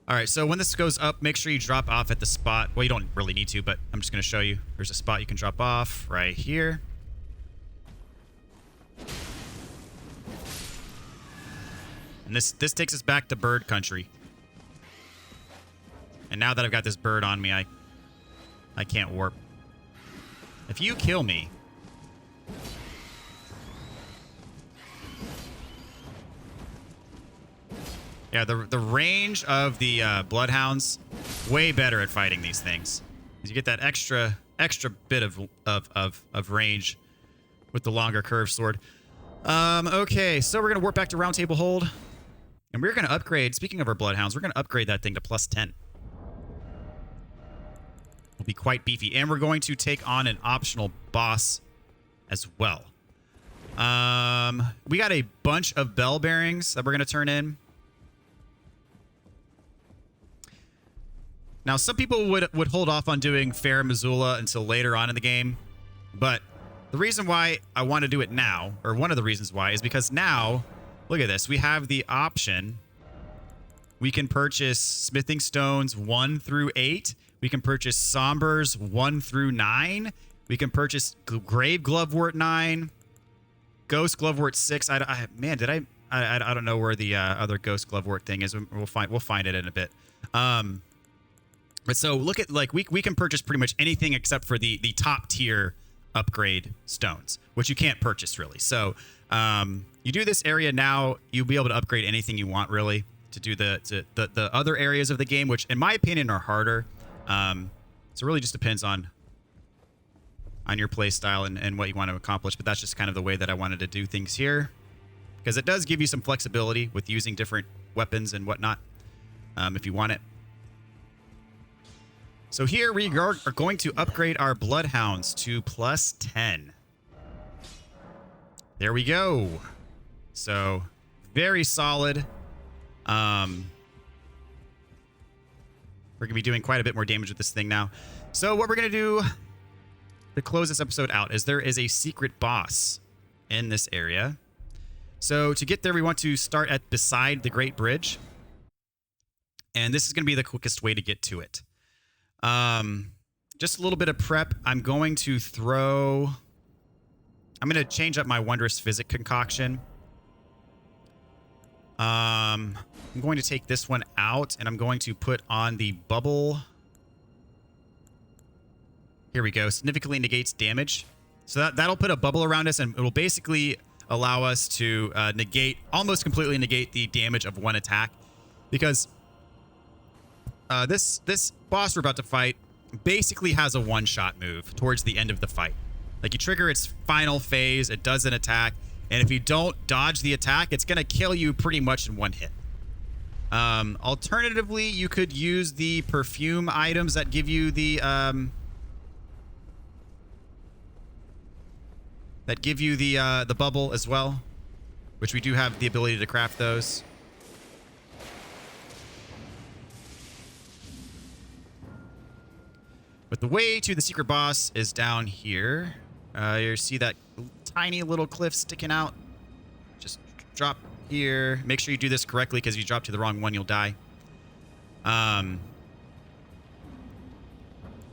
[SPEAKER 1] All right, so when this goes up, make sure you drop off at the spot. Well, you don't really need to, but I'm just going to show you. There's a spot you can drop off right here. And this takes us back to bird country. And now that I've got this bird on me, I can't warp. If you kill me, yeah, the range of the bloodhounds way better at fighting these things. You get that extra bit of range with the longer curved sword. Okay, so we're gonna warp back to Round Table Hold. And we're going to upgrade, speaking of our Bloodhounds, we're going to upgrade that thing to +10. Will be quite beefy. And we're going to take on an optional boss as well. We got a bunch of bell bearings that we're going to turn in. Now, some people would hold off on doing Farum Azula until later on in the game. But the reason why I want to do it now, or one of the reasons why, is because now look at this. We have the option. We can purchase smithing stones 1 through 8. We can purchase sombers 1 through 9. We can purchase grave glovewort 9. Ghost glovewort 6. I don't know where the other ghost glovewort thing is. We'll find it in a bit. But so look at, like, we can purchase pretty much anything except for the top tier upgrade stones, which you can't purchase really. So you do this area now, you'll be able to upgrade anything you want really to do the other areas of the game, which in my opinion are harder. So it really just depends on your play style and what you want to accomplish. But that's just kind of the way that I wanted to do things here, because it does give you some flexibility with using different weapons and whatnot if you want it. So here we are going to upgrade our bloodhounds to +10. There we go. So very solid. We're gonna be doing quite a bit more damage with this thing now. So what we're gonna do to close this episode out is there is a secret boss in this area. So to get there, we want to start at beside the Great Bridge, and this is gonna be the quickest way to get to it. Just a little bit of prep. I'm going to change up my Wondrous Physic concoction. I'm going to take this one out, and I'm going to put on the bubble. Here we go. Significantly negates damage. So that'll put a bubble around us, and it will basically allow us to almost completely negate the damage of one attack. Because this boss we're about to fight basically has a one-shot move towards the end of the fight. Like, you trigger its final phase, it does an attack, and if you don't dodge the attack, it's going to kill you pretty much in one hit. Alternatively, you could use the perfume items that give you the bubble as well, which we do have the ability to craft those. But the way to the secret boss is down here. You see that tiny little cliff sticking out. Just drop here. Make sure you do this correctly, because if you drop to the wrong one, you'll die.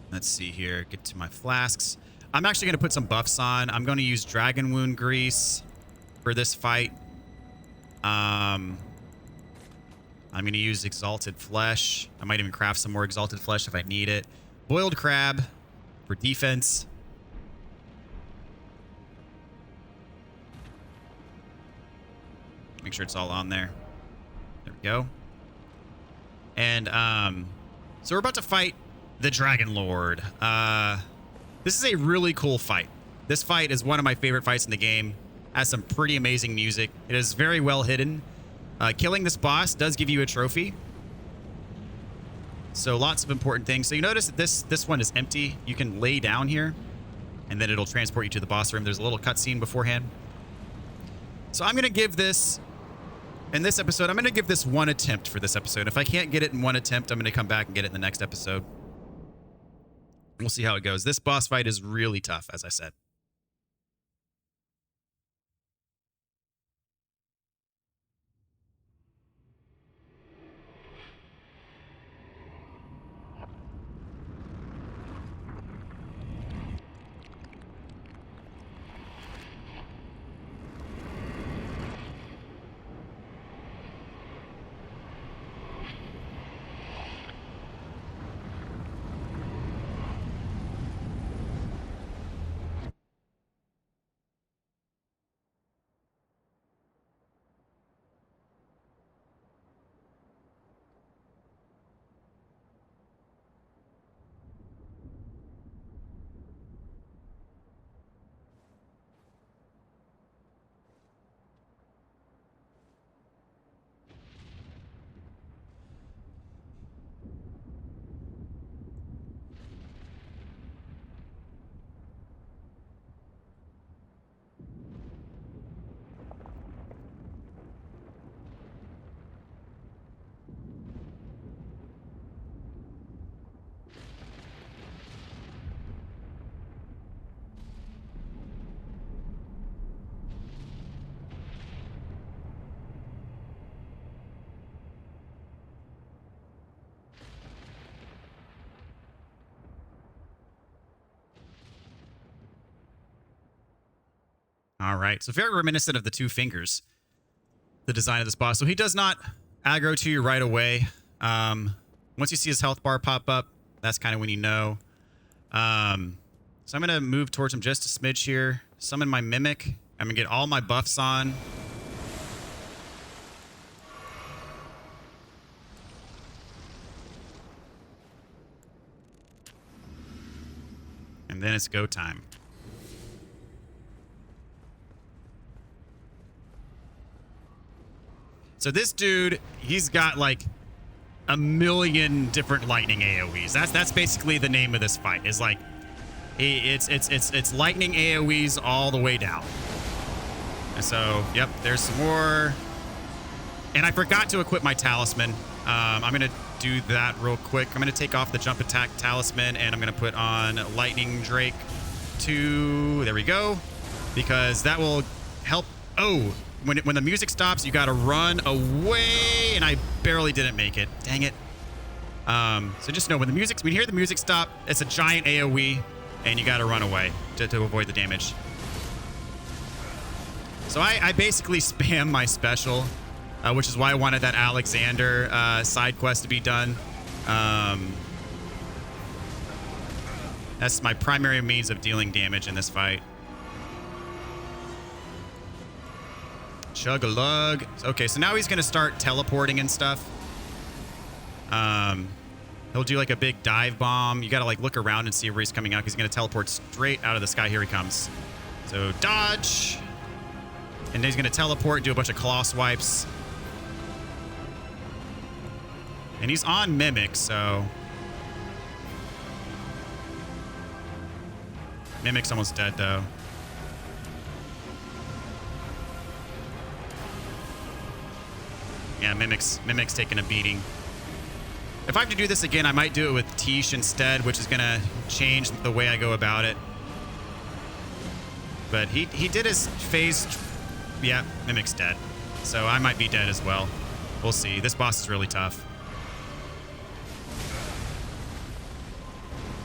[SPEAKER 1] Let's see here. Get to my flasks. I'm actually going to put some buffs on. I'm going to use Dragon Wound Grease for this fight. I'm going to use Exalted Flesh. I might even craft some more Exalted Flesh if I need it. Boiled Crab for defense. Make sure it's all on there. There we go. And so we're about to fight the Dragonlord. This is a really cool fight. This fight is one of my favorite fights in the game. Has some pretty amazing music. It is very well hidden. Killing this boss does give you a trophy. So lots of important things. So you notice that this one is empty. You can lay down here, and then it'll transport you to the boss room. There's a little cutscene beforehand. So I'm going to give this, in this episode, I'm going to give this one attempt for this episode. If I can't get it in one attempt, I'm going to come back and get it in the next episode. We'll see how it goes. This boss fight is really tough, as I said. All right. So very reminiscent of the two fingers, the design of this boss. So he does not aggro to you right away. Once you see his health bar pop up, that's kind of when you know. So I'm going to move towards him just a smidge here. Summon my Mimic. I'm going to get all my buffs on. And then it's go time. So this dude, he's got like a million different lightning AoEs. That's basically the name of this fight. Is like it's lightning AoEs all the way down. And so, yep, there's some more. And I forgot to equip my talisman. I'm gonna do that real quick. I'm gonna take off the jump attack talisman and I'm gonna put on Lightning Drake 2. There we go. Because that will help. Oh, when the music stops, you gotta run away, and I barely didn't make it. Dang it. So just know when you hear the music stop, it's a giant AoE, and you gotta run away to avoid the damage. So I basically spam my special, which is why I wanted that Alexander side quest to be done. That's my primary means of dealing damage in this fight. Chug-a-lug. Okay, so now he's going to start teleporting and stuff. He'll do like a big dive bomb. You got to like look around and see where he's coming out because he's going to teleport straight out of the sky. Here he comes. So dodge. And then he's going to teleport, do a bunch of claw swipes. And he's on Mimic, so... Mimic's almost dead, though. Yeah, Mimic's taking a beating. If I have to do this again, I might do it with Tish instead, which is going to change the way I go about it. But he did his phase... Yeah, Mimic's dead. So I might be dead as well. We'll see. This boss is really tough.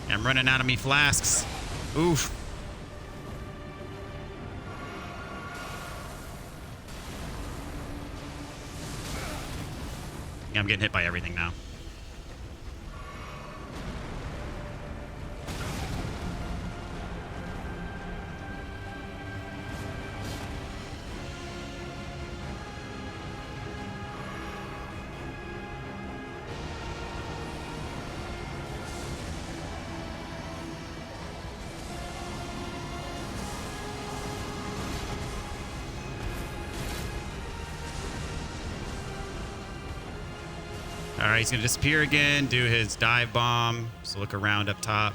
[SPEAKER 1] I'm running out of me flasks. Oof. Yeah, I'm getting hit by everything now. All right, he's going to disappear again, do his dive bomb. So look around up top.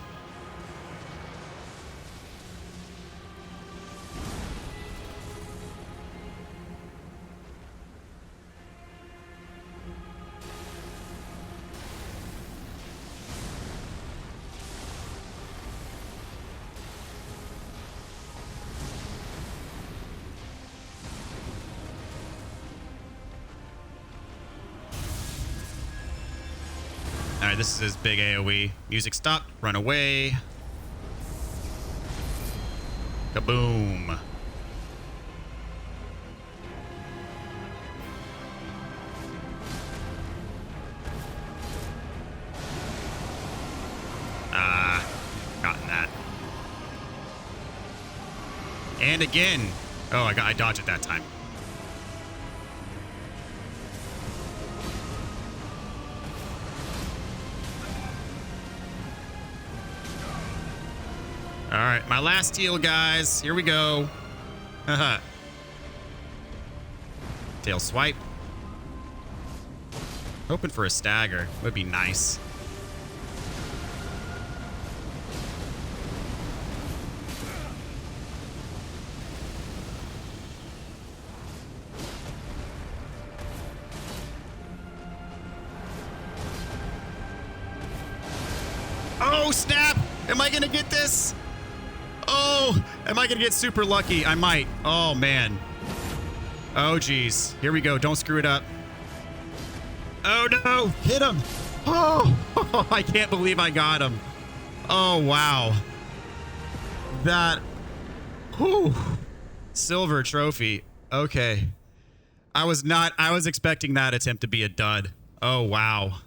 [SPEAKER 1] All right, this is his big AoE. Music stopped. Run away. Kaboom. Got that. And again. Oh, I dodged it that time. All right, my last heal, guys. Here we go. Haha. Tail swipe. Hoping for a stagger. Would be nice. Oh, snap! Am I gonna get this? Oh, am I gonna get super lucky? I might. Oh, man. Oh, geez. Here we go. Don't screw it up. Oh, no. Hit him. Oh, I can't believe I got him. Oh, wow. That. Whew. Silver trophy. Okay. I was expecting that attempt to be a dud. Oh, wow.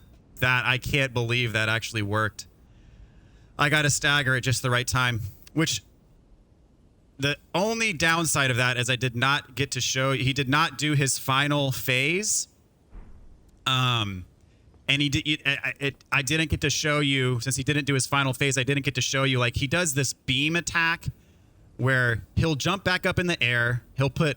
[SPEAKER 1] I can't believe that actually worked. I got a stagger at just the right time, which the only downside of that is I did not get to show, he did not do his final phase. And I didn't get to show you, since he didn't do his final phase, I didn't get to show you, like, he does this beam attack where he'll jump back up in the air. He'll put,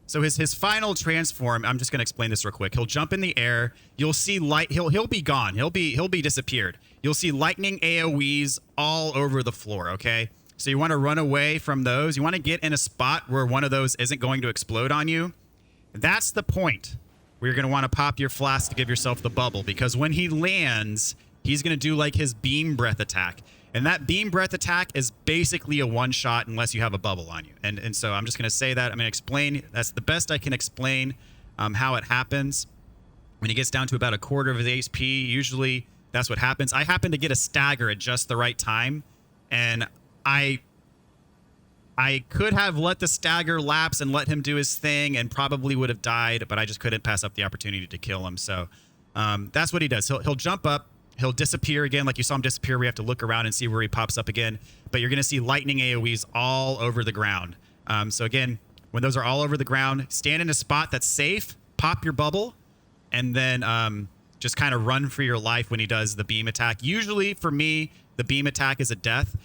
[SPEAKER 1] so his final transform, I'm just going to explain this real quick. He'll jump in the air. You'll see light. He'll be gone. He'll be disappeared. You'll see lightning AoEs all over the floor. Okay. So you want to run away from those. You want to get in a spot where one of those isn't going to explode on you. That's the point where you're going to want to pop your flask to give yourself the bubble, because when he lands, he's going to do like his beam breath attack. And that beam breath attack is basically a one-shot unless you have a bubble on you. And so I'm just going to say that. I'm going to explain. That's the best I can explain how it happens. When he gets down to about a quarter of his HP, usually that's what happens. I happen to get a stagger at just the right time. And I could have let the stagger lapse and let him do his thing and probably would have died, but I just couldn't pass up the opportunity to kill him. So that's what he does. He'll jump up. He'll disappear again. Like you saw him disappear. We have to look around and see where he pops up again. But you're going to see lightning AoEs all over the ground. So again, when those are all over the ground, stand in a spot that's safe, pop your bubble, and then just kind of run for your life when he does the beam attack. Usually for me, the beam attack is a death.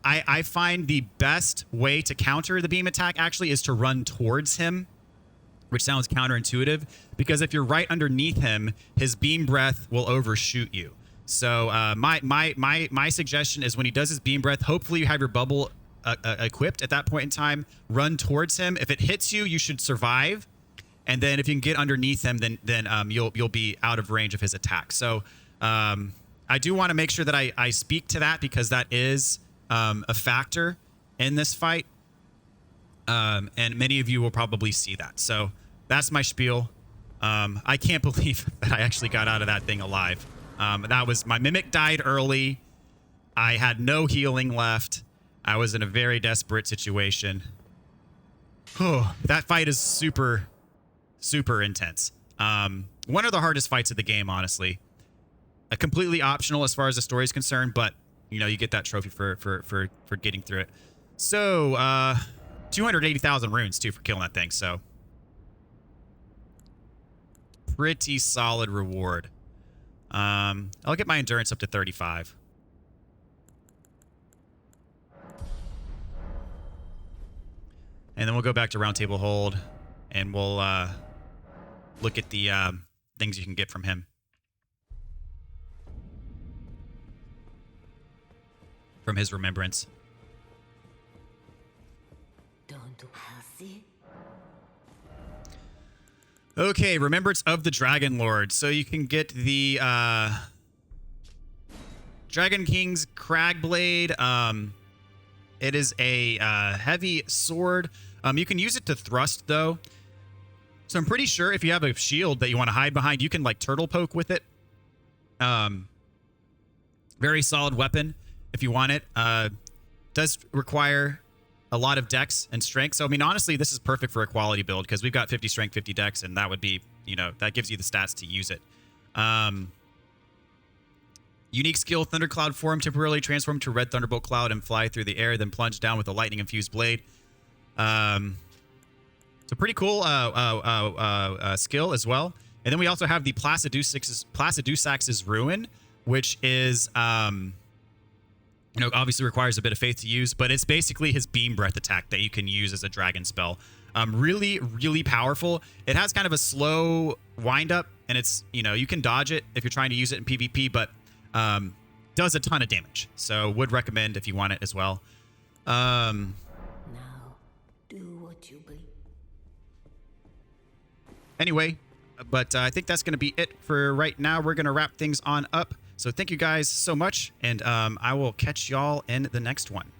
[SPEAKER 1] I find the best way to counter the beam attack actually is to run towards him, which sounds counterintuitive, because if you're right underneath him, his beam breath will overshoot you. So my suggestion is when he does his beam breath, hopefully you have your bubble equipped at that point in time. Run towards him. If it hits you, you should survive, and then if you can get underneath him, then you'll be out of range of his attack. So I do want to make sure that I speak to that, because that is a factor in this fight. And many of you will probably see that. So that's my spiel. I can't believe that I actually got out of that thing alive. That was, my mimic died early. I had no healing left. I was in a very desperate situation. Oh, that fight is super, super intense. One of the hardest fights of the game, honestly. Completely optional as far as the story is concerned, but you know, you get that trophy for getting through it. So, 280,000 runes too for killing that thing. So, pretty solid reward. I'll get my endurance up to 35. And then we'll go back to round table hold, and we'll look at the things you can get from him. From his remembrance. Okay, Remembrance of the Dragonlord. So you can get the Dragon King's Cragblade. It is a heavy sword. You can use it to thrust, though. So I'm pretty sure if you have a shield that you want to hide behind, you can, like, turtle poke with it. Very solid weapon if you want it. Does require a lot of dex and strength. So, I mean, honestly, this is perfect for a quality build, because we've got 50 strength, 50 dex, and that would be, you know, that gives you the stats to use it. Unique skill, Thundercloud form, temporarily transform to Red Thunderbolt Cloud and fly through the air, then plunge down with a lightning-infused blade. It's a pretty cool skill as well. And then we also have the Placidusax's Ruin, which is... you know, obviously requires a bit of faith to use, but it's basically his beam breath attack that you can use as a dragon spell. Really, really powerful. It has kind of a slow wind up, and it's, you know, you can dodge it if you're trying to use it in PvP, but does a ton of damage. So would recommend if you want it as well.
[SPEAKER 3] Now, do what you believe.
[SPEAKER 1] Anyway, but I think that's going to be it for right now. We're going to wrap things on up. So thank you guys so much, and I will catch y'all in the next one.